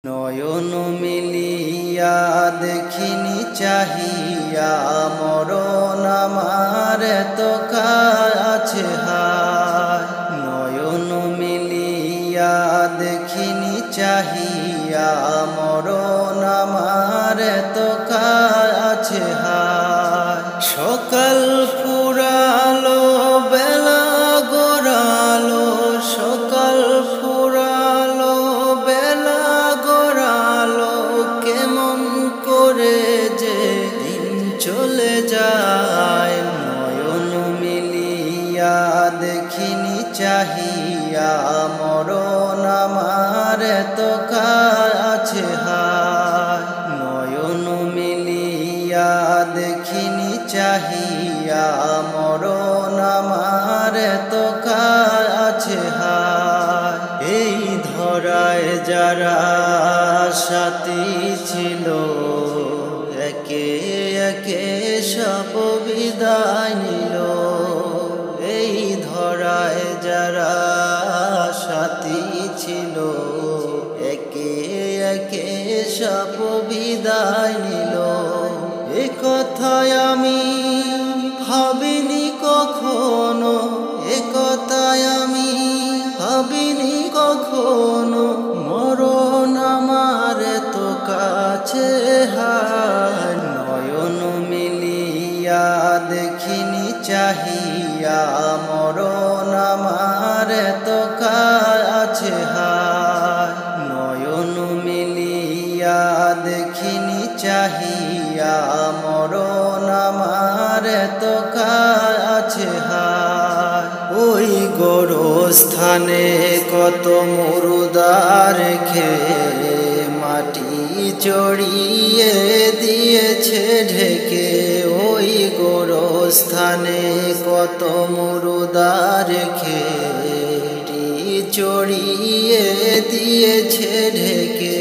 নয়ন মিলিয়া দেখিনি চাহিয়া মরণ আমার তো কাছে হায়। নয়ন মিলিয়া দেখিনি চাহিয়া মরণ আমার তো কাছে হায়। সকাল ফুরালো বেলা গড়ালো, সকাল ফুরালো বেলা গড়ালো, কেমন করে যে দিন চলে যায়। নয়ন মিলিয়া দেখিনি চাহিয়া মরণ আমার তো কাছে হায়। নয়ন মিলিয়া দেখিনি চাহিয়া মরণ আমার তো কাছে হায়। এই ধরায় যারা সাথী ছিল, একে একে সব বিদায় নিল। এই ধরায় যারা সাথী ছিল, একে একে সব বিদায় নিল। এ কথায় আমি ভাবিনি কখনো, এ কথায় আমি ভাবিনি কখনো, মরণ আমার তো কাছে হায়। নয়ন মিলিয়া দেখিনি চাহিয়া মরণ আমার তো কাছে হায়। নয়ন মিলিয়া দেখিনি চাহিয়া মরণ আমার তো কাছে হায়। ওই গোরস্থানে কত মুর্দা রেখে মাটি চড়িয়ে দিয়েছে ঢেকে। ওই গোরস্থানে কত মুর্দা রেখে চড়িয়ে দিয়েছে ঢেকে।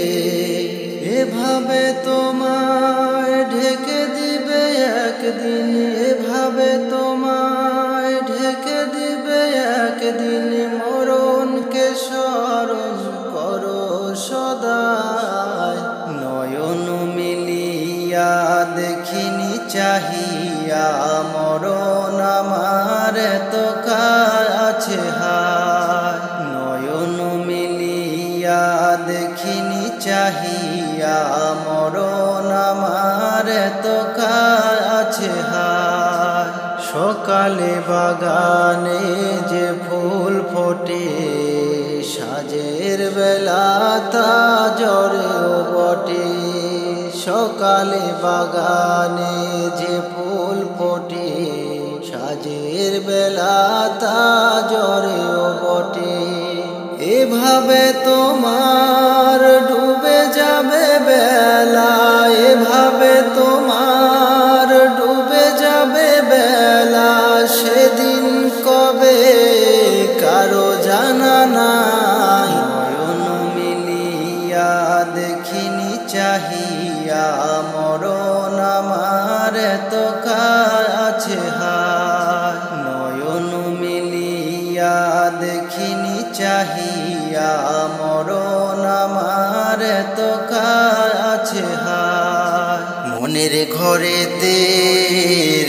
এভাবে তোমায় ঢেকে দিবে একদিন, এভাবে তোমায় ঢেকে দিবে একদিন। মরণকে স্মরণ করো সদায়। নয়ন মিলিয়া দেখিনি চাহিয়া মরণ আমার তো কাছে হায়। নয়ন মিলিয়া দেখিনি চাহিয়া মরণ আমার তো কাছে হায়। সকালে বাগানে যে ফুল ফোটে, সাজের বেলা তা ঝরেও বটে। সকালে বাগানে যে ফুল ফোটে, সাজের বেলা তা ঝরেও বটে। এভাবে তোমার ডুবে যাবে বেলা, এভাবে তোমার ডুবে যাবে বেলা। সেদিন কবে কারো জানা নাই। নয়ন মিলিয়া দেখিনি চাহিয়া মরণ আমার তো কাছে হায়। নয়ন মিলিয়া দেখিনি চাহিয়া মরণ আমার তো কাছে হায়। মনের ঘরেতে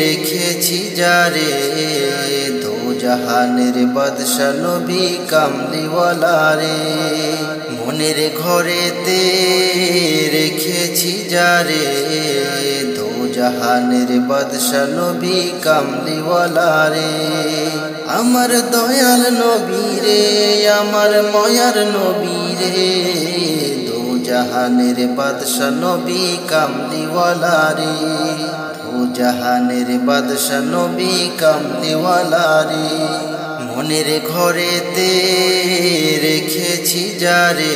রেখেছি যারে, দো জাহানের বাদশা নবী কামলিওয়ালা রে। মনের ঘরেতে রেখেছি যারে, দো জাহানের বাদশা নবী কামলিওয়ালা রে। আমার দয়াল নবী রে, আমার ময়ার নবী রে, দো জাহানের বাদশা নবী কামলিওয়ালা রে। দো জাহানের বাদশা নবী কামলিওয়ালা রে। মনের ঘরেতে রেখেছি যারে,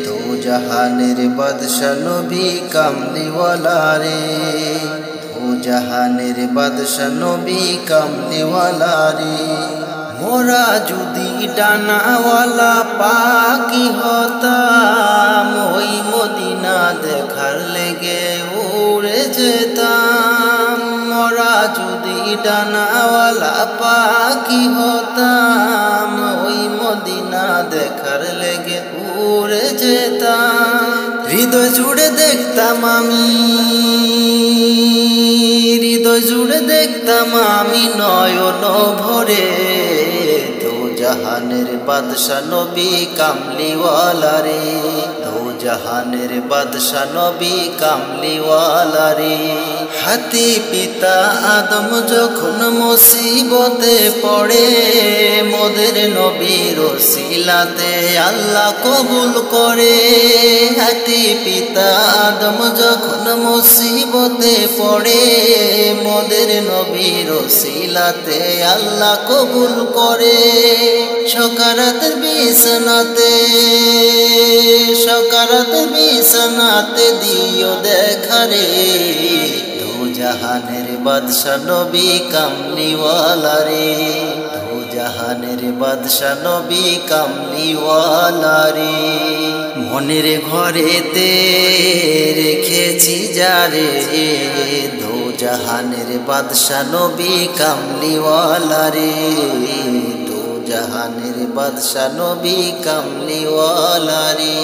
দো জাহানের বাদশা নবী কামলিওয়ালা রে। দো জাহানের বাদশা নবী কামলিওয়ালা রে। মোরা যদি ডানাওয়ালা পাখি হতাম, ওই মদিনা দেখার লেগে উড়ে যেতাম। মোরা যদি ডানাওয়ালা পাখি হতাম, ওই মদিনা দেখার লেগে উড়ে যেতাম। দেখতাম আমি, হৃদয় জুড়ে দেখতাম আমি নয়ন ভরে, দো জাহানের বাদশা নবী কামলিওয়ালা রে, দো জাহানের বাদশা নবী কামলিওয়ালা রে। হাতি পিতা আদম যখন মুসিবতে পড়ে, মোদের নবীর ওসিলাতে আল্লাহ কবুল করে। হাতি পিতা আদম যখন মুসিবতে পড়ে, মোদের নবীর ওসিলাতে আল্লাহ কবুল করে। সকারাতের বিছানাতে, সকারাতের বিছানাতে দিও দেখারে, দো জাহানের বাদশা নবী কামলিওয়ালা রে, দো জাহানের বাদশা নবী কামলিওয়ালা রে। মনের ঘরেতে রেখেছি যারে, দো জাহানের বাদশা নবী কামলিওয়ালা রে, দো জাহানের বাদশা নবী কামলিওয়ালা রে।